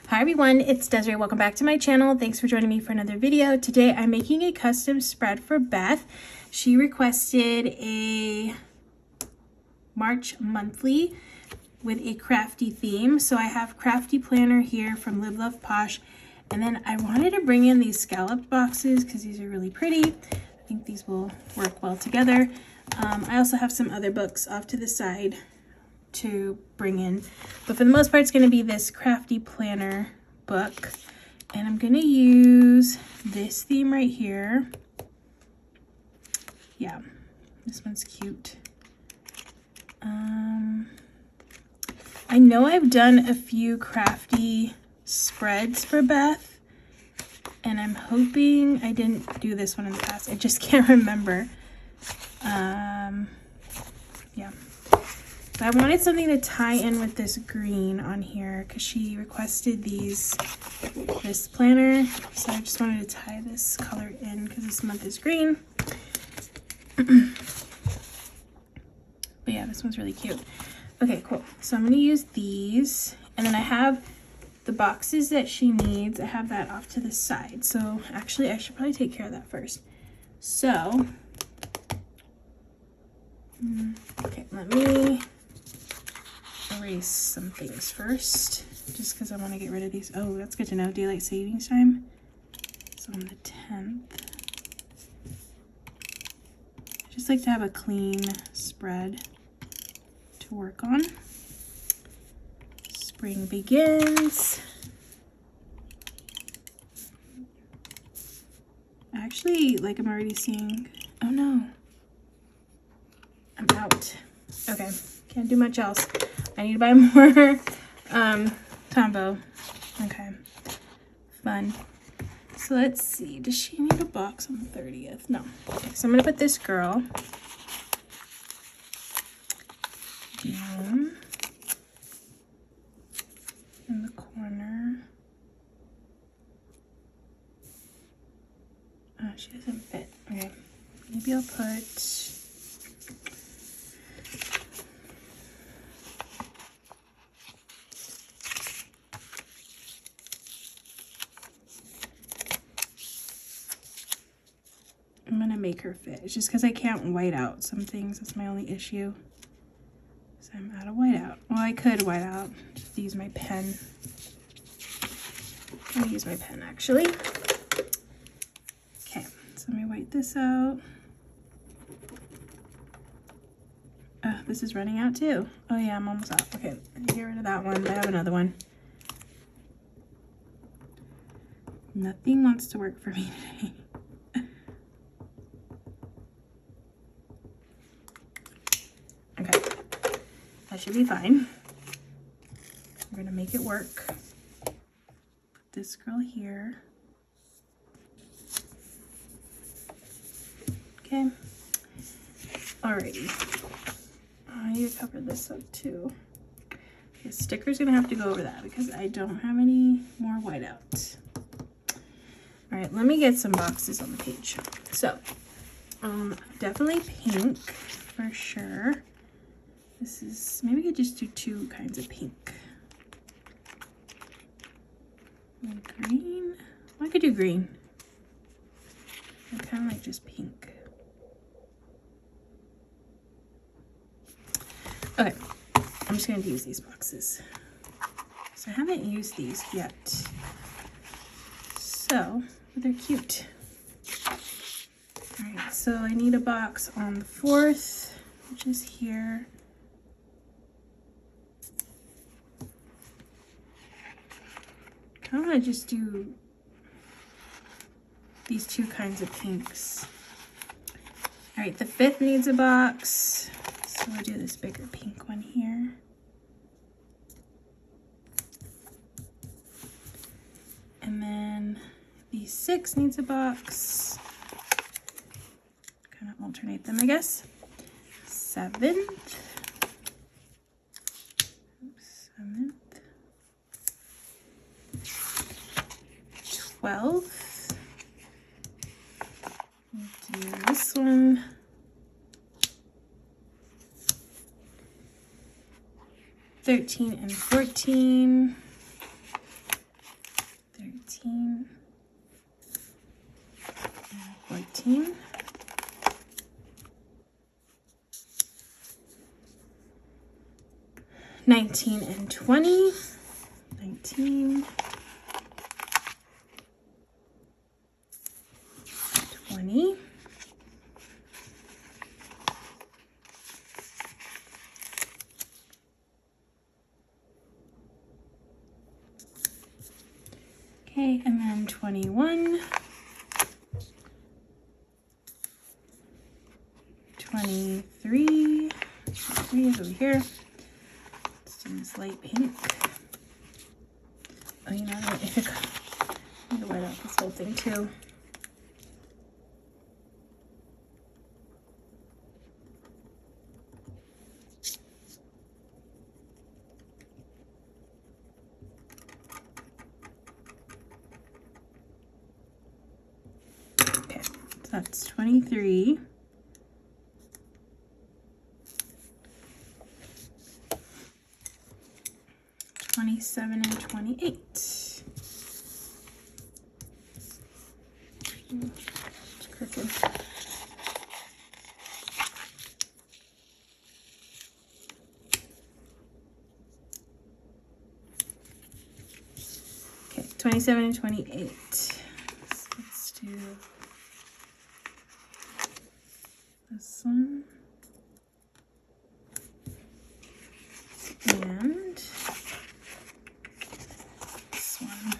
Hi everyone, it's Desiree. Welcome back to my channel. Thanks for joining me for another video. Today I'm making a custom spread for Beth. She requested a March monthly with a crafty theme. So I have Crafty Planner here from Live Love Posh. And then I wanted to bring in these scalloped boxes because these are really pretty. I think these will work well together. I also have some other books off to the side to bring in, but for the most part it's going to be this Crafty Planner book, and I'm going to use this theme right here. Yeah, this one's cute. I know I've done a few crafty spreads for Beth, and I'm hoping I didn't do this one in the past. I just can't remember. Yeah. I wanted something to tie in with this green on here because she requested this planner. So I just wanted to tie this color in because this month is green. But yeah, this one's really cute. Okay, cool. So I'm going to use these. And then I have the boxes that she needs. I have that off to the side. So actually, I should probably take care of that first. So, okay, let me erase some things first, just because I want to get rid of these. Oh, that's good to know. Daylight savings time. So on the 10th. I just like to have a clean spread to work on. Spring begins. Actually, like I'm already seeing, oh no, I'm out. Okay, can't do much else. I need to buy more Tombow. Okay, fun. So let's see, does she need a box on the 30th? No. Okay, so I'm gonna put this girl down in the corner. Oh, she doesn't fit. Okay, maybe I'll put, I'm gonna make her fit. It's just because I can't white out some things. That's my only issue. So I'm out of whiteout. Well, I could white out. Just use my pen. I'll use my pen actually. Okay, so let me white this out. This is running out too. Oh yeah, I'm almost out. Okay, get rid of that one. I have another one. Nothing wants to work for me today. Okay, that should be fine. I'm gonna make it work. Put this girl here. Okay. Alrighty. I need to cover this up too. The sticker's gonna have to go over that because I don't have any more whiteout. Alright, let me get some boxes on the page. So, definitely pink for sure. This is, maybe I could just do two kinds of pink. And green. I could do green. I kind of like just pink. Okay, I'm just going to use these boxes. So I haven't used these yet. So, they're cute. Alright, so I need a box on the 4th, which is here. I want to just do these two kinds of pinks. All right, the 5th needs a box, so we'll do this bigger pink one here. And then the 6th needs a box. Kind of alternate them, I guess. 7th. 7th. 12th. We'll do this one. 13 and 14. 15, 14, 19 and 20, 19, 20, 21, 23, 23 is over here. Let's do this light pink. Oh, you know what? I need to white out this whole thing too. Okay, so that's 23. 27 and 28. It's crooked. Okay, 27 and 28. So let's do this one. And this one.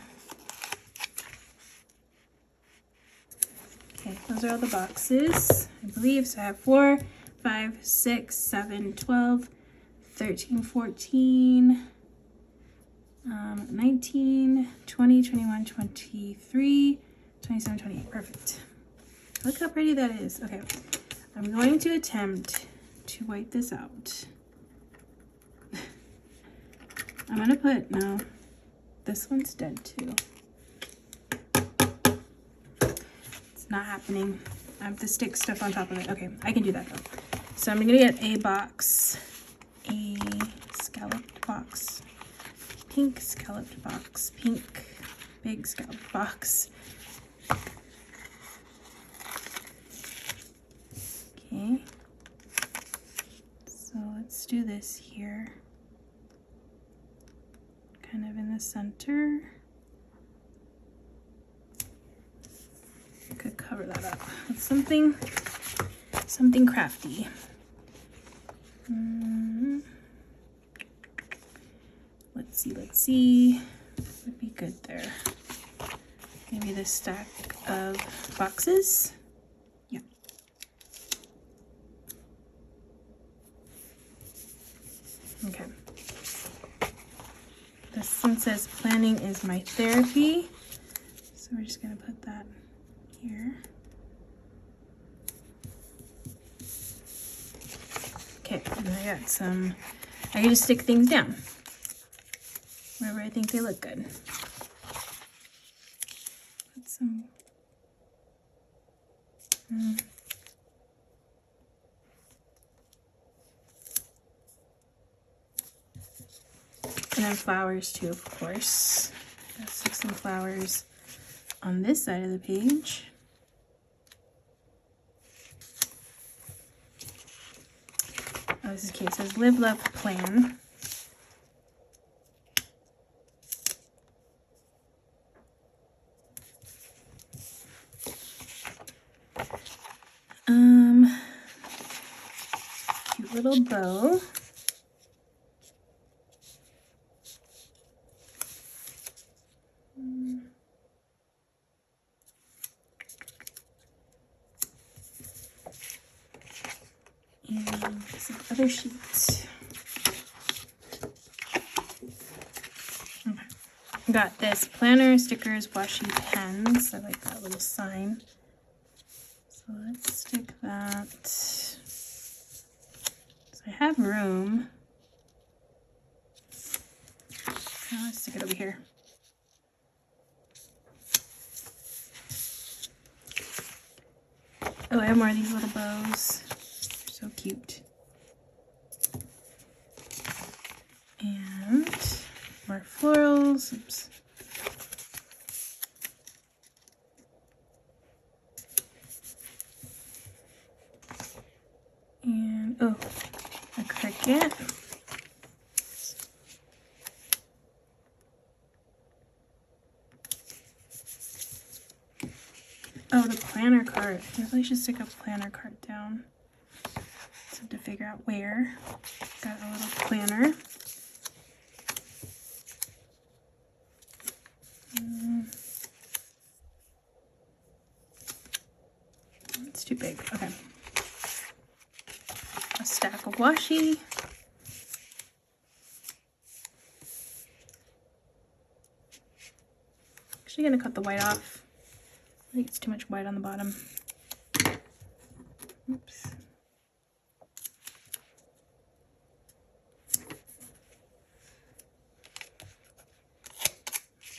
Okay, those are all the boxes, I believe. So I have 4, 5, 6, 7, 12, 13, 14, 19, 20, 21, 23, 27, 28. Perfect. Look how pretty that is. Okay, I'm going to attempt to white this out. I'm gonna put, no, this one's dead too. It's not happening. I have to stick stuff on top of it. Okay, I can do that though. So I'm gonna get a box, a scalloped box, pink scalloped box, pink big scalloped box. Okay, so let's do this here. Kind of in the center. I could cover that up with something crafty. Let's see. Would be good there. Maybe this stack of boxes. Yeah. Okay. This one says planning is my therapy. So we're just gonna put that here. Okay, and I got some, I can just stick things down wherever I think they look good. Put some, and then flowers too, of course. I'll stick some flowers on this side of the page. Oh, this is cute. It says live, love, plan. Cute little bow. And some other sheets. Okay. Got this planner, stickers, washi pens. I like that little sign. So let's stick that. So I have room. Now let's stick it over here. Oh, I have more of these little bows. So cute. And more florals. Oops. oh, a cricket. Oh, the planner cart. Maybe I should stick a planner cart down. Just have to figure out where. Got a little planner. It's too big. Okay. A stack of washi. Actually gonna cut the white off. I think it's too much white on the bottom. Oops.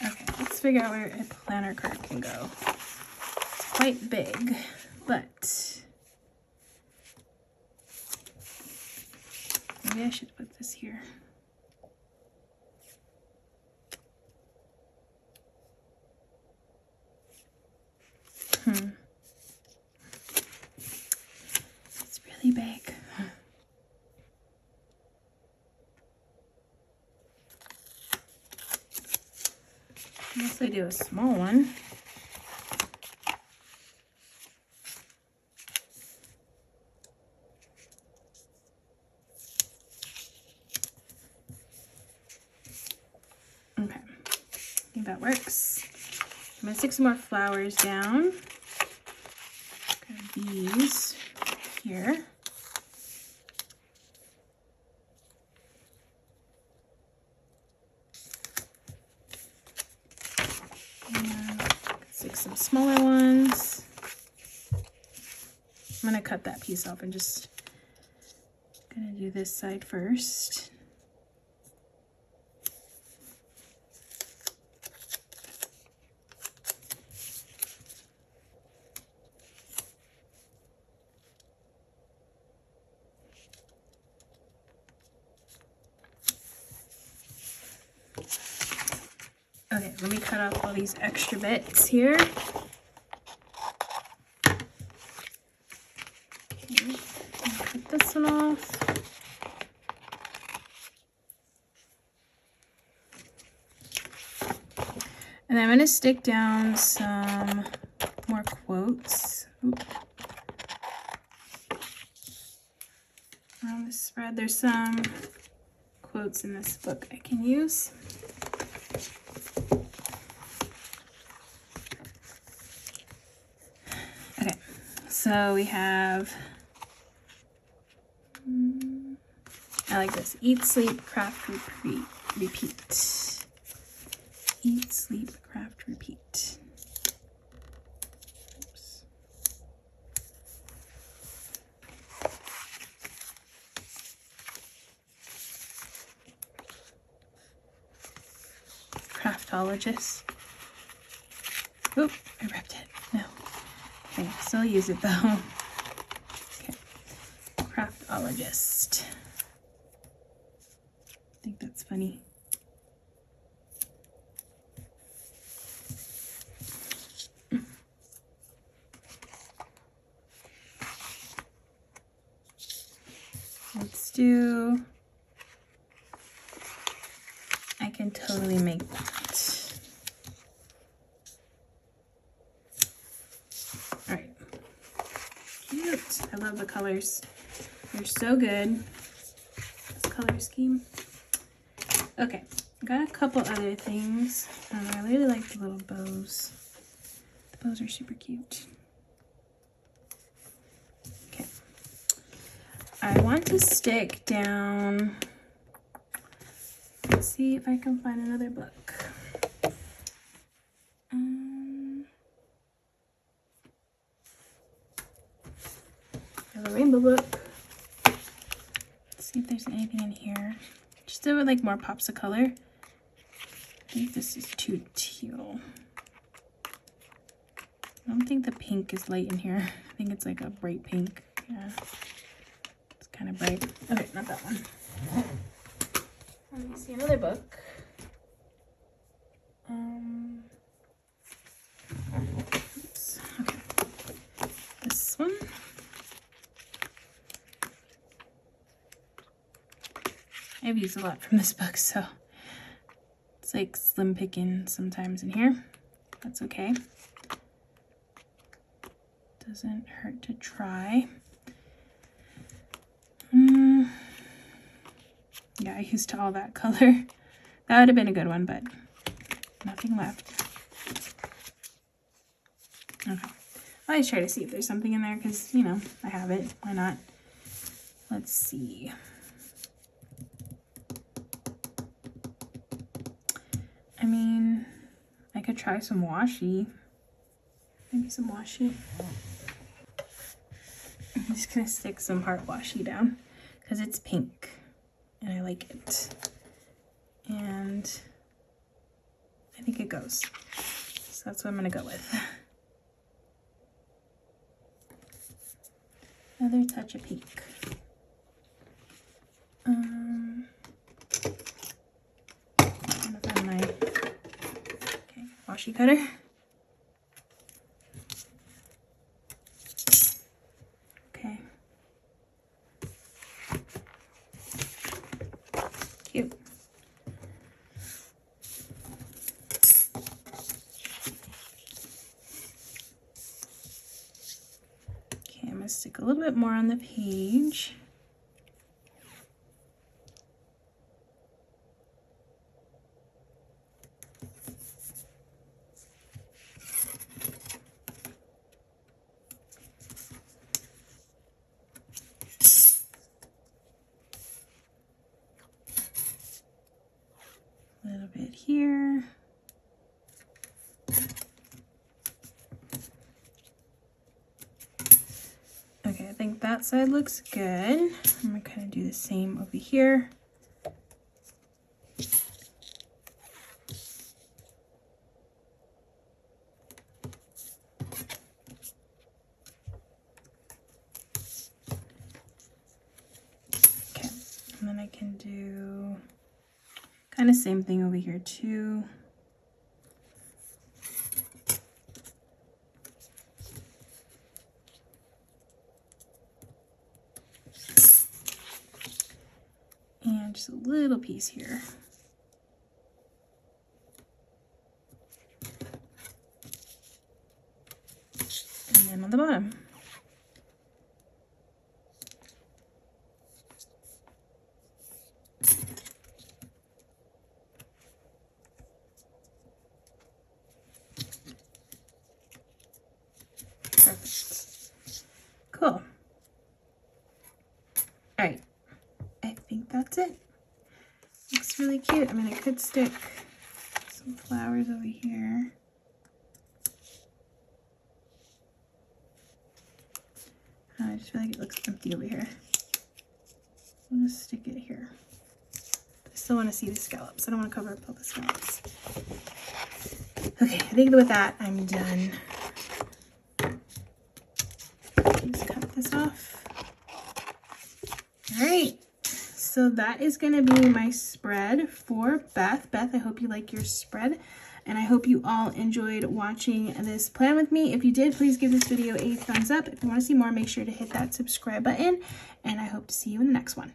Okay, let's figure out where a planner card can go. It's quite big, but maybe I should put this here. It's really big. Unless I do a small one. Okay, I think that works. I'm gonna stick some more flowers down. Grab these here. Stick some smaller ones. I'm gonna cut that piece off and just gonna do this side first. Okay, let me cut off all these extra bits here. Okay, cut this one off. And I'm going to stick down some more quotes. Oop. On this spread, there's some quotes in this book I can use. Okay, so we have, I like this, eat, sleep, craft, repeat. Eat, sleep, craft, repeat. Oops. Craftologist. Oop, I ripped it. No. Okay, still use it though. Okay. Craftologist. I think that's funny. Let's do, I can totally make that. All right, cute. I love the colors. They're so good. This color scheme. Okay, got a couple other things. I really like the little bows. The bows are super cute. I want to stick down, let's see if I can find another book. I have a rainbow book. Let's see if there's anything in here. Just do like more pops of color. I think this is too teal. I don't think the pink is light in here. I think it's like a bright pink. Yeah. Kind of bright. Okay, not that one. Let me see another book. Oops. Okay. This one. I've used a lot from this book, so it's like slim picking sometimes in here. That's okay. Doesn't hurt to try. Yeah, I used all that color. That would have been a good one, but nothing left. Okay. I always try to see if there's something in there because, you know, I have it. Why not? Let's see. I mean, I could try some washi. Maybe some washi. I'm just going to stick some heart washi down because it's pink and I like it. And I think it goes. So that's what I'm going to go with. Another touch of pink. I'm gonna find my washi cutter. Okay. Cute. Okay, I'm gonna stick a little bit more on the page. A little bit here. Okay, I think that side looks good. I'm gonna kind of do the same over here. Okay, and then I can do kind of same thing over here too. And just a little piece here. And then on the bottom. Perfect. Cool. All right. I think that's it. Looks really cute. I mean, I could stick some flowers over here. I just feel like it looks empty over here. I'll just stick it here. I still want to see the scallops. I don't want to cover up all the scallops. Okay, I think with that, I'm done. Just cut this off. All right. So that is going to be my spread for Beth. Beth, I hope you like your spread. And I hope you all enjoyed watching this plan with me. If you did, please give this video a thumbs up. If you want to see more, make sure to hit that subscribe button. And I hope to see you in the next one.